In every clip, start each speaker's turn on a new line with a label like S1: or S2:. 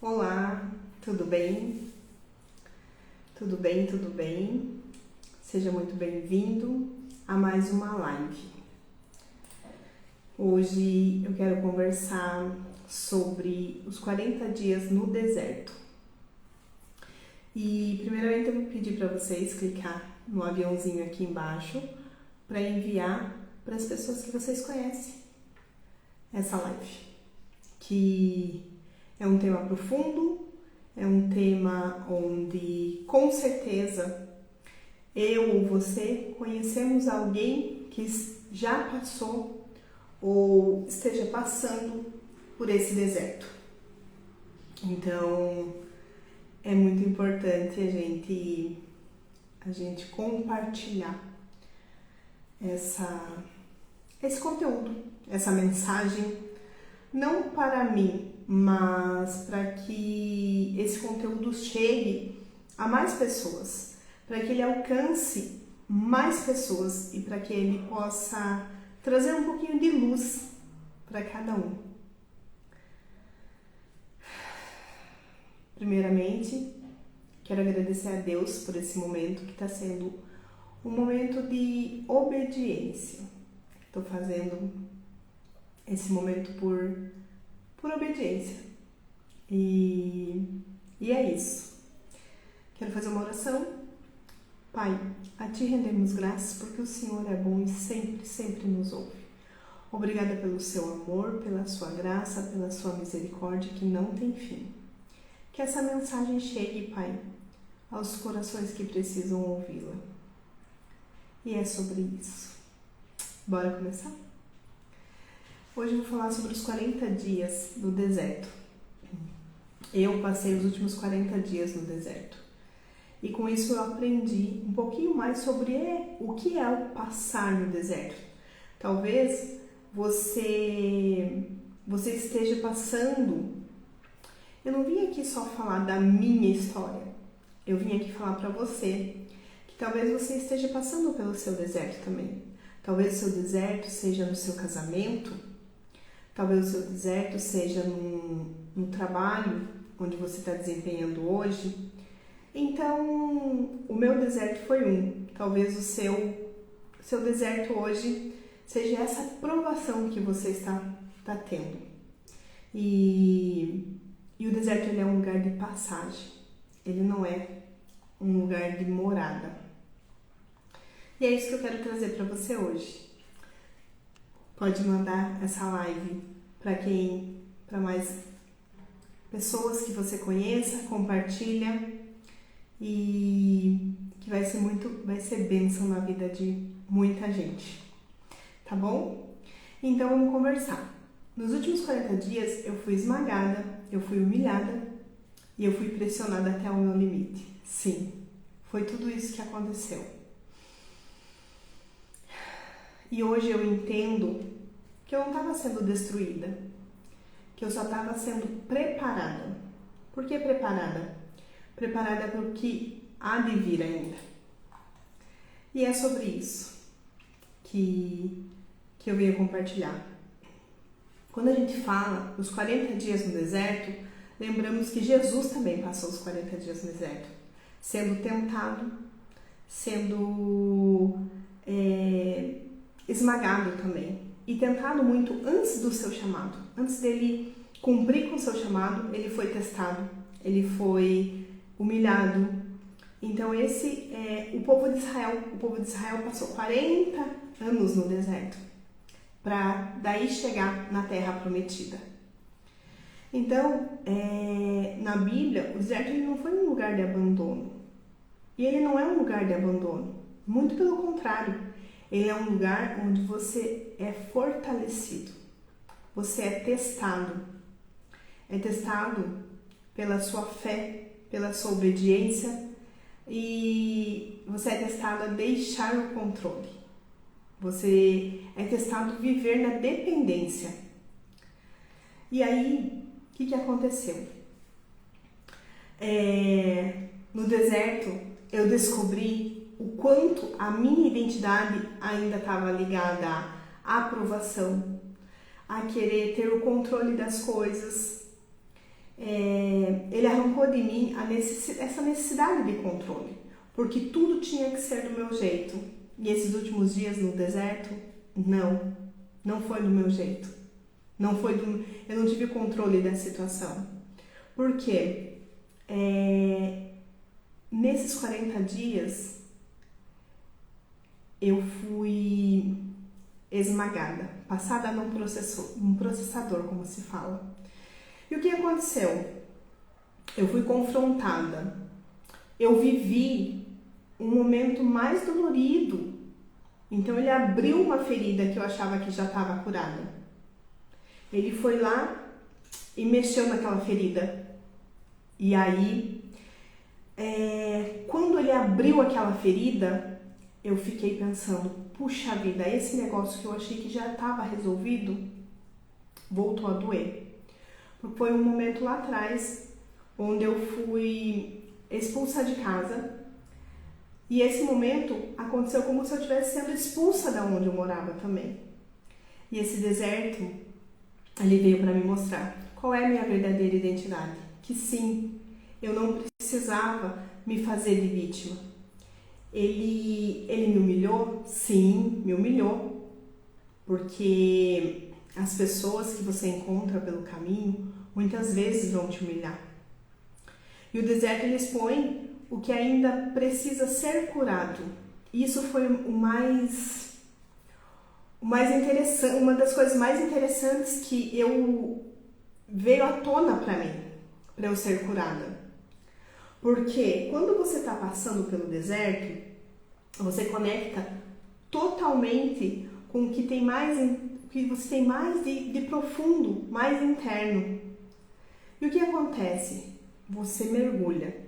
S1: Olá, tudo bem? Tudo bem, tudo bem? Seja muito bem-vindo a mais uma live. Hoje eu quero conversar sobre os 40 dias no deserto. E primeiramente eu vou pedir para vocês clicar no aviãozinho aqui embaixo para enviar para as pessoas que vocês conhecem essa live, que é um tema profundo, é um tema onde com certeza eu ou você conhecemos alguém que já passou ou esteja passando por esse deserto. Então é muito importante a gente compartilhar esse conteúdo, essa mensagem, não para mim, mas para que esse conteúdo chegue a mais pessoas, para que ele alcance mais pessoas e para que ele possa trazer um pouquinho de luz para cada um. Primeiramente, quero agradecer a Deus por esse momento que está sendo um momento de obediência. Estou fazendo esse momento por obediência. E é isso. Quero fazer uma oração. Pai, a Ti rendemos graças porque o Senhor é bom e sempre, sempre nos ouve. Obrigada pelo Seu amor, pela Sua graça, pela Sua misericórdia que não tem fim. Que essa mensagem chegue, Pai, aos corações que precisam ouvi-la. E é sobre isso. Bora começar? Hoje eu vou falar sobre os 40 dias no deserto. Eu passei os últimos 40 dias no deserto. E com isso eu aprendi um pouquinho mais sobre o que é o passar no deserto. Talvez você esteja passando. Eu não vim aqui só falar da minha história. Eu vim aqui falar para você que talvez você esteja passando pelo seu deserto também. Talvez o seu deserto seja no seu casamento. Talvez o seu deserto seja no trabalho onde você está desempenhando hoje. Então, o meu deserto foi um. Talvez o seu deserto hoje seja essa provação que você está tendo. E o deserto ele é um lugar de passagem. Ele não é um lugar de morada. E é isso que eu quero trazer para você hoje. Pode mandar essa live para mais pessoas que você conheça, compartilha e que vai ser bênção na vida de muita gente, tá bom? Então vamos conversar. Nos últimos 40 dias eu fui esmagada, eu fui humilhada e eu fui pressionada até o meu limite. Sim, foi tudo isso que aconteceu. E hoje eu entendo que eu não estava sendo destruída, que eu só estava sendo preparada. Por que preparada? Preparada para o que há de vir ainda. E é sobre isso que eu venho compartilhar. Quando a gente fala dos 40 dias no deserto, lembramos que Jesus também passou os 40 dias no deserto, sendo tentado, sendo esmagado também. E tentado muito antes do seu chamado. Antes dele cumprir com o seu chamado, ele foi testado, ele foi humilhado. Então o povo de Israel passou 40 anos no deserto para daí chegar na terra prometida. Então, na Bíblia, o deserto ele não foi um lugar de abandono. E ele não é um lugar de abandono. Muito pelo contrário, ele é um lugar onde você é fortalecido. Você é testado. É testado pela sua fé, pela sua obediência e você é testado a deixar o controle. Você é testado a viver na dependência. E aí, o que aconteceu? No deserto, eu descobri o quanto a minha identidade ainda estava ligada à aprovação, a querer ter o controle das coisas. ele arrancou de mim essa necessidade de controle, porque tudo tinha que ser do meu jeito. E esses últimos dias no deserto, não foi do meu jeito. Eu não tive controle da situação. Por quê? Nesses 40 dias, eu fui esmagada, passada num processador, como se fala. E o que aconteceu? Eu fui confrontada. Eu vivi um momento mais dolorido. Então ele abriu uma ferida que eu achava que já estava curada. Ele foi lá e mexeu naquela ferida. E aí, quando ele abriu aquela ferida, eu fiquei pensando, puxa vida, esse negócio que eu achei que já estava resolvido, voltou a doer. Foi um momento lá atrás, onde eu fui expulsa de casa. E esse momento aconteceu como se eu estivesse sendo expulsa da onde eu morava também. E esse deserto, ele veio para me mostrar qual é a minha verdadeira identidade. Que sim, eu não precisava me fazer de vítima. Ele me humilhou? Sim, me humilhou. Porque as pessoas que você encontra pelo caminho, muitas vezes vão te humilhar. E o deserto, ele expõe o que ainda precisa ser curado. Isso foi o mais interessante, uma das coisas mais interessantes que veio à tona para mim, para eu ser curada. Porque quando você está passando pelo deserto, você conecta totalmente com o que tem mais, que você tem mais de profundo, mais interno. E o que acontece? Você mergulha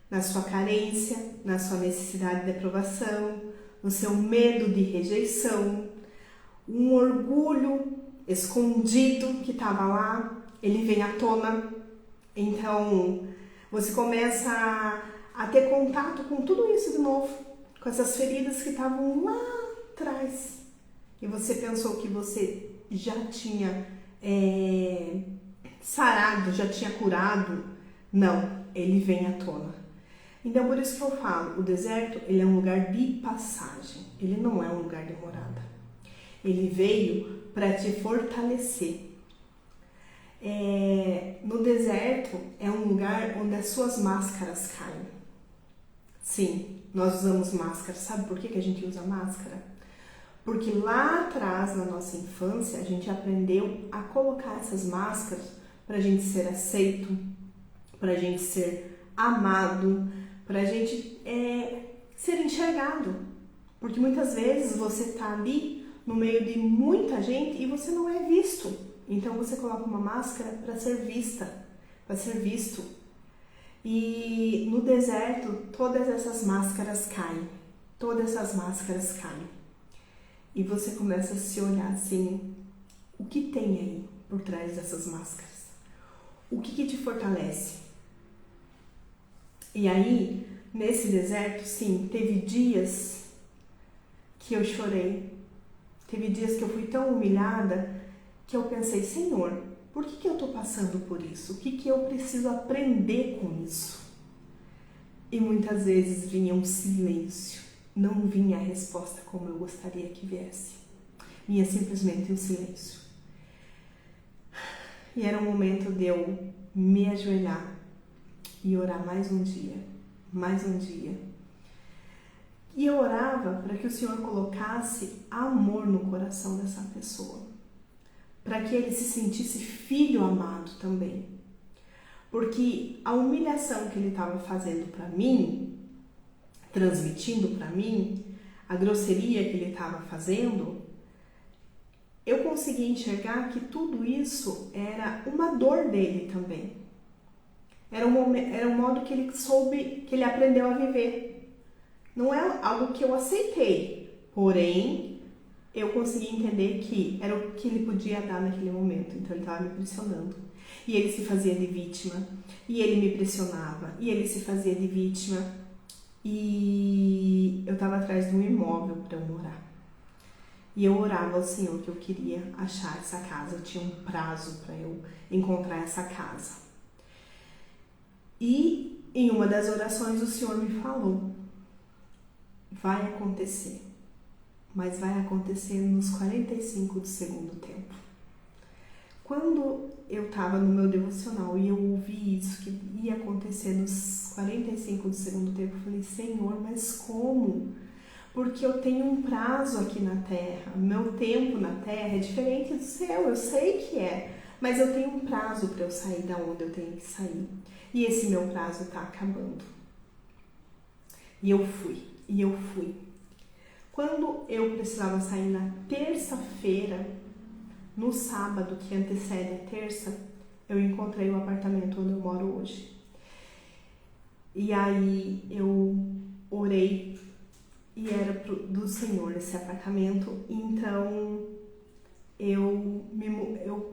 S1: na sua carência, na sua necessidade de aprovação, no seu medo de rejeição, um orgulho escondido que estava lá, ele vem à tona. Então, você começa a ter contato com tudo isso de novo, com essas feridas que estavam lá atrás. E você pensou que você já tinha sarado, já tinha curado. Não, ele vem à tona. Então, por isso que eu falo, o deserto, ele é um lugar de passagem, ele não é um lugar de morada. Ele veio para te fortalecer. No deserto é um lugar onde as suas máscaras caem. Sim, nós usamos máscara. Sabe por que a gente usa máscara? Porque lá atrás, na nossa infância, a gente aprendeu a colocar essas máscaras para a gente ser aceito, para a gente ser amado, para a gente ser enxergado. Porque muitas vezes você está ali no meio de muita gente e você não é visto. Então você coloca uma máscara para ser vista, para ser visto. E no deserto todas essas máscaras caem. Todas essas máscaras caem. E você começa a se olhar assim, o que tem aí por trás dessas máscaras? O que te fortalece? E aí, nesse deserto, sim, teve dias que eu chorei. Teve dias que eu fui tão humilhada que eu pensei, Senhor, por que eu estou passando por isso? O que eu preciso aprender com isso? E muitas vezes vinha um silêncio. Não vinha a resposta como eu gostaria que viesse. Vinha simplesmente um silêncio. E era um momento de eu me ajoelhar e orar mais um dia. Mais um dia. E eu orava para que o Senhor colocasse amor no coração dessa pessoa. Para que ele se sentisse filho amado também. Porque a humilhação que ele estava fazendo para mim, transmitindo para mim, a grosseria que ele estava fazendo, eu consegui enxergar que tudo isso era uma dor dele também. Era um modo que ele soube, que ele aprendeu a viver. Não é algo que eu aceitei, porém, eu consegui entender que era o que ele podia dar naquele momento. Então ele estava me pressionando. E ele se fazia de vítima. E ele me pressionava. E ele se fazia de vítima. E eu estava atrás de um imóvel para eu morar. E eu orava ao Senhor que eu queria achar essa casa. Eu tinha um prazo para eu encontrar essa casa. E em uma das orações o Senhor me falou: vai acontecer, mas vai acontecer nos 45 do segundo tempo. Quando eu estava no meu devocional e eu ouvi isso, que ia acontecer nos 45 do segundo tempo, eu falei: Senhor, mas como? Porque eu tenho um prazo aqui na terra, meu tempo na terra é diferente do seu, eu sei que é, mas eu tenho um prazo para eu sair da onde eu tenho que sair. E esse meu prazo está acabando. E eu fui. Quando eu precisava sair na terça-feira, no sábado que antecede a terça, eu encontrei o apartamento onde eu moro hoje. E aí eu orei e era do Senhor esse apartamento. Então eu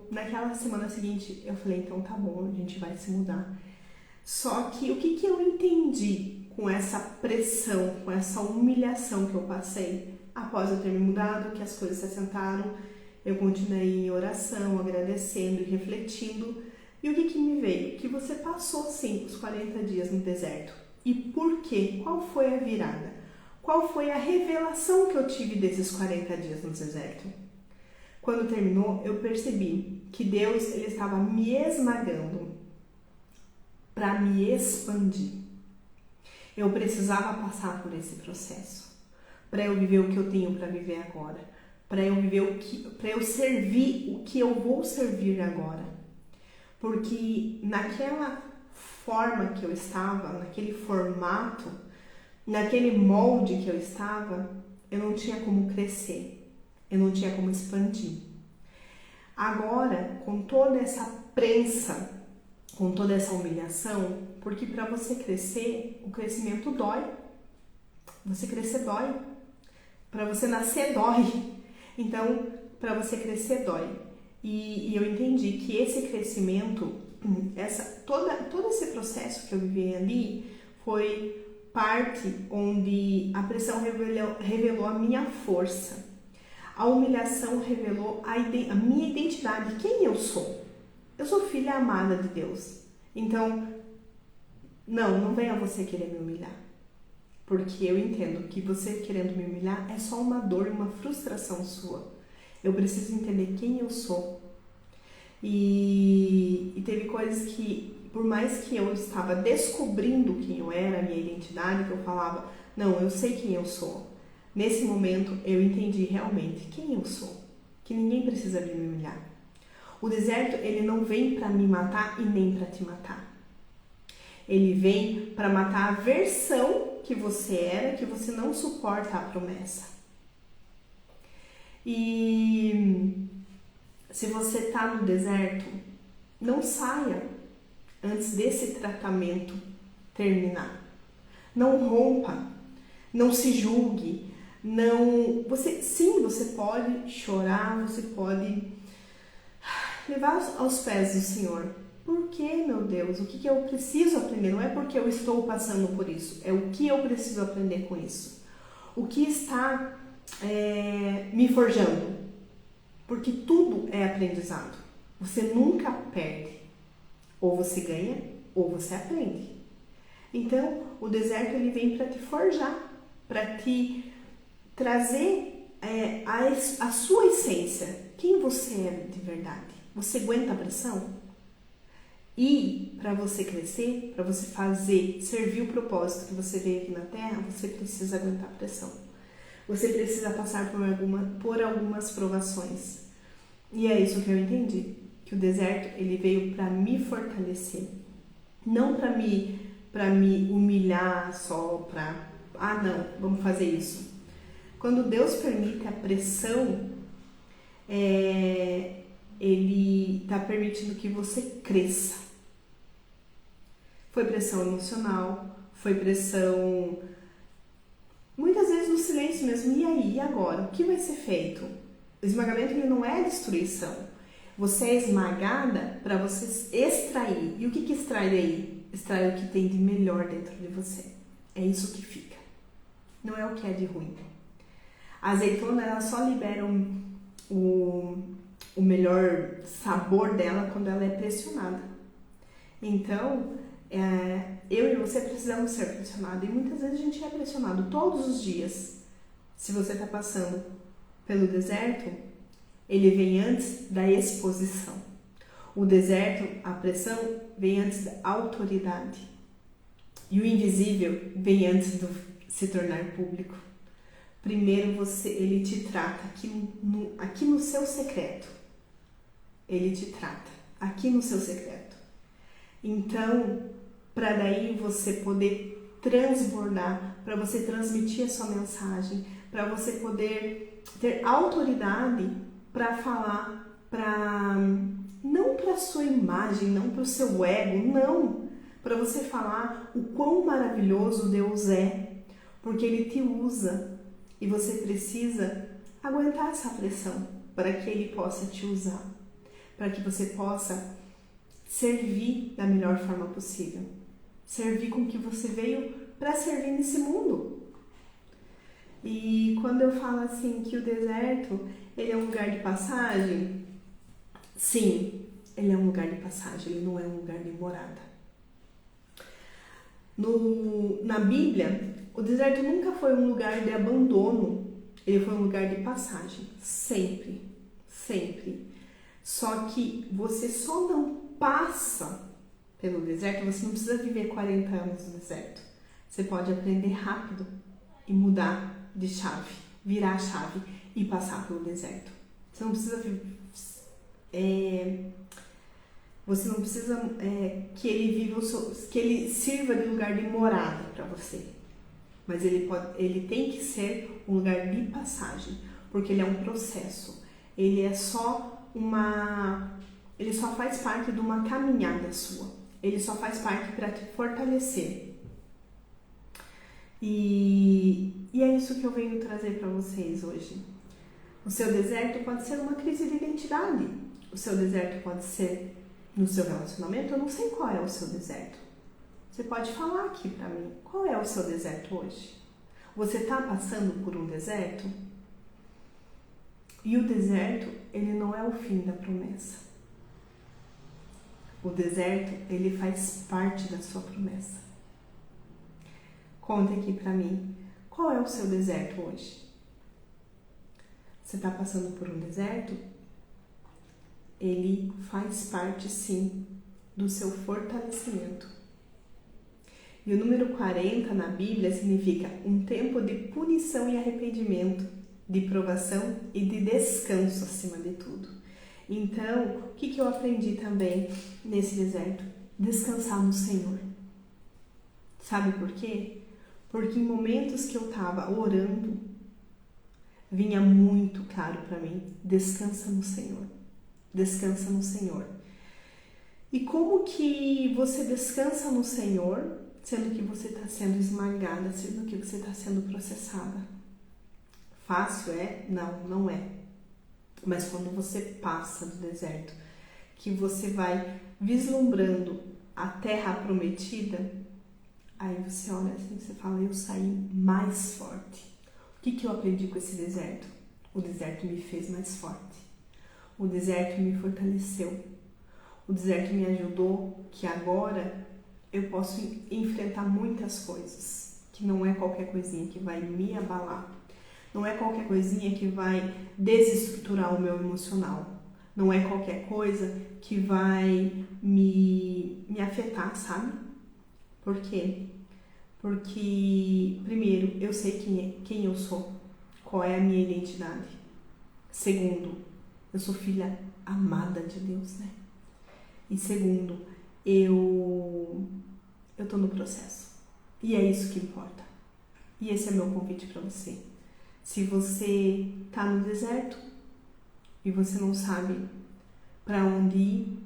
S1: naquela semana seguinte eu falei: então tá bom, a gente vai se mudar. Só que o que eu entendi com essa pressão, com essa humilhação que eu passei após eu ter me mudado, que as coisas se assentaram, eu continuei em oração, agradecendo e refletindo. E o que me veio? Que você passou sim os 40 dias no deserto. E por quê? Qual foi a virada? Qual foi a revelação que eu tive desses 40 dias no deserto? Quando terminou, eu percebi que Deus ele estava me esmagando para me expandir. Eu precisava passar por esse processo para eu viver o que eu tenho para viver agora, para eu viver para eu servir o que eu vou servir agora. Porque naquela forma que eu estava, naquele formato, naquele molde que eu estava, eu não tinha como crescer, eu não tinha como expandir. Agora, com toda essa prensa, com toda essa humilhação, porque para você crescer, o crescimento dói. Você crescer dói. Para você nascer dói. Então, para você crescer dói. E eu entendi que esse crescimento, todo esse processo que eu vivi ali, foi parte onde a pressão revelou a minha força. A humilhação revelou a minha identidade, quem eu sou. Eu sou filha amada de Deus. Então, não venha você querer me humilhar. Porque eu entendo que você querendo me humilhar é só uma dor e uma frustração sua. Eu preciso entender quem eu sou. E teve coisas que, por mais que eu estava descobrindo quem eu era, a minha identidade, que eu falava, não, eu sei quem eu sou. Nesse momento, eu entendi realmente quem eu sou. Que ninguém precisa vir me humilhar. O deserto, ele não vem para me matar e nem para te matar. Ele vem para matar a versão que você era, que você não suporta a promessa. E se você está no deserto, não saia antes desse tratamento terminar. Não rompa, não se julgue, você pode chorar, você pode levar aos pés do Senhor. Por que, meu Deus? O que eu preciso aprender? Não é porque eu estou passando por isso, é o que eu preciso aprender com isso. O que está me forjando? Porque tudo é aprendizado. Você nunca perde. Ou você ganha, ou você aprende. Então, o deserto ele vem para te forjar, para te trazer a sua essência. Quem você é de verdade? Você aguenta a pressão? E para você crescer, para você servir o propósito que você veio aqui na Terra, você precisa aguentar a pressão. Você precisa passar por algumas provações. E é isso que eu entendi, que o deserto ele veio para me fortalecer, não para me humilhar só não, vamos fazer isso. Quando Deus permite a pressão, Ele está permitindo que você cresça. Foi pressão emocional, foi pressão, muitas vezes no silêncio mesmo. E aí, e agora? O que vai ser feito? O esmagamento ele não é destruição. Você é esmagada para você extrair. E o que extrai daí? Extrai o que tem de melhor dentro de você. É isso que fica. Não é o que é de ruim. A azeitona, ela só libera o melhor sabor dela quando ela é pressionada. Então, eu e você precisamos ser pressionados. E muitas vezes a gente é pressionado todos os dias. Se você está passando pelo deserto, ele vem antes da exposição. O deserto, a pressão, vem antes da autoridade. E o invisível vem antes do se tornar público. Primeiro ele te trata aqui no seu secreto. Ele te trata aqui no seu secreto. Então, para daí você poder transbordar, para você transmitir a sua mensagem, para você poder ter autoridade para falar, não para a sua imagem, não para o seu ego, não, para você falar o quão maravilhoso Deus é, porque Ele te usa e você precisa aguentar essa pressão para que Ele possa te usar, para que você possa servir da melhor forma possível, servir com o que você veio para servir nesse mundo. E quando eu falo assim que o deserto ele é um lugar de passagem, sim, ele é um lugar de passagem, ele não é um lugar de morada. Na Bíblia, o deserto nunca foi um lugar de abandono, ele foi um lugar de passagem, sempre, sempre. Só que você só não passa pelo deserto, você não precisa viver 40 anos no deserto. Você pode aprender rápido e mudar de chave, virar a chave e passar pelo deserto. Você não precisa que ele sirva de lugar de morada para você, mas ele tem que ser um lugar de passagem, porque ele é um processo. Ele só faz parte de uma caminhada sua. Ele só faz parte para te fortalecer. E é isso que eu venho trazer para vocês hoje. O seu deserto pode ser uma crise de identidade. O seu deserto pode ser no seu relacionamento. Eu não sei qual é o seu deserto. Você pode falar aqui para mim. Qual é o seu deserto hoje? Você está passando por um deserto? E o deserto, ele não é o fim da promessa. O deserto, ele faz parte da sua promessa. Conta aqui pra mim, qual é o seu deserto hoje? Você está passando por um deserto? Ele faz parte, sim, do seu fortalecimento. E o número 40 na Bíblia significa um tempo de punição e arrependimento, de provação e de descanso acima de tudo. Então, o que eu aprendi também nesse deserto? Descansar no Senhor. Sabe por quê? Porque em momentos que eu estava orando, vinha muito claro para mim, descansa no Senhor. Descansa no Senhor. E como que você descansa no Senhor, sendo que você está sendo esmagada, sendo que você está sendo processada? Fácil é? Não, não é. Mas quando você passa do deserto, que você vai vislumbrando a terra prometida, aí você olha assim, você fala, eu saí mais forte. O que eu aprendi com esse deserto? O deserto me fez mais forte. O deserto me fortaleceu. O deserto me ajudou que agora eu posso enfrentar muitas coisas, que não é qualquer coisinha que vai me abalar. Não é qualquer coisinha que vai desestruturar o meu emocional. Não é qualquer coisa que vai me afetar, sabe? Por quê? Porque, primeiro, eu sei quem eu sou, qual é a minha identidade. Segundo, eu sou filha amada de Deus, né? E segundo, eu tô no processo. E é isso que importa. E esse é meu convite para você. Se você tá no deserto e você não sabe para onde ir,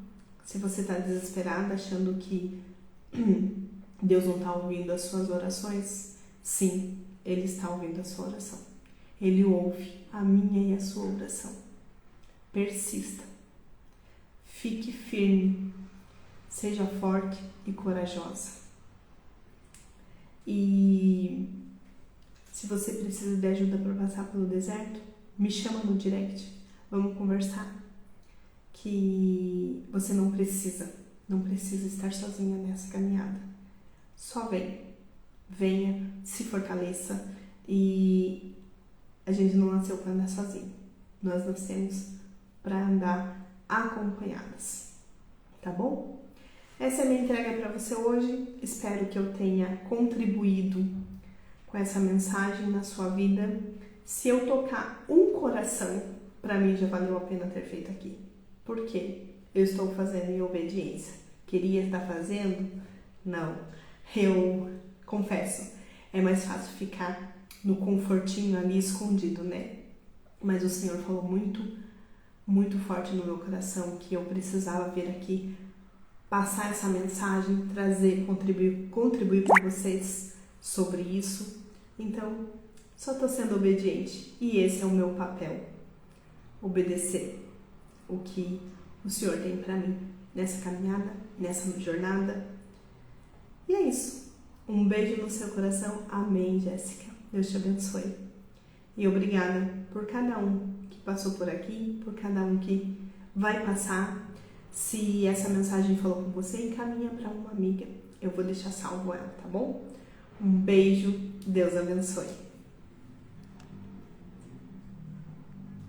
S1: se você tá desesperada achando que Deus não está ouvindo as suas orações, sim, Ele está ouvindo a sua oração. Ele ouve a minha e a sua oração. Persista. Fique firme. Seja forte e corajosa. E se Se você precisa de ajuda para passar pelo deserto, me chama no direct. Vamos conversar. Que você não precisa estar sozinha nessa caminhada. Só venha, se fortaleça, e a gente não nasceu para andar sozinho. Nós nascemos para andar acompanhadas, tá bom? Essa é a minha entrega para você hoje. Espero que eu tenha contribuído com essa mensagem na sua vida. Se eu tocar um coração, para mim já valeu a pena ter feito aqui. Por quê? Eu estou fazendo em obediência. Queria estar fazendo? Não. Eu confesso, é mais fácil ficar no confortinho ali escondido, né? Mas o Senhor falou muito forte no meu coração que eu precisava vir aqui passar essa mensagem, trazer, contribuir com vocês sobre isso. Então, só estou sendo obediente e esse é o meu papel, obedecer o que o Senhor tem para mim nessa caminhada, nessa jornada. E é isso. Um beijo no seu coração. Amém, Jéssica. Deus te abençoe. E obrigada por cada um que passou por aqui, por cada um que vai passar. Se essa mensagem falou com você, encaminha para uma amiga. Eu vou deixar salvo ela, tá bom? Um beijo. Deus abençoe.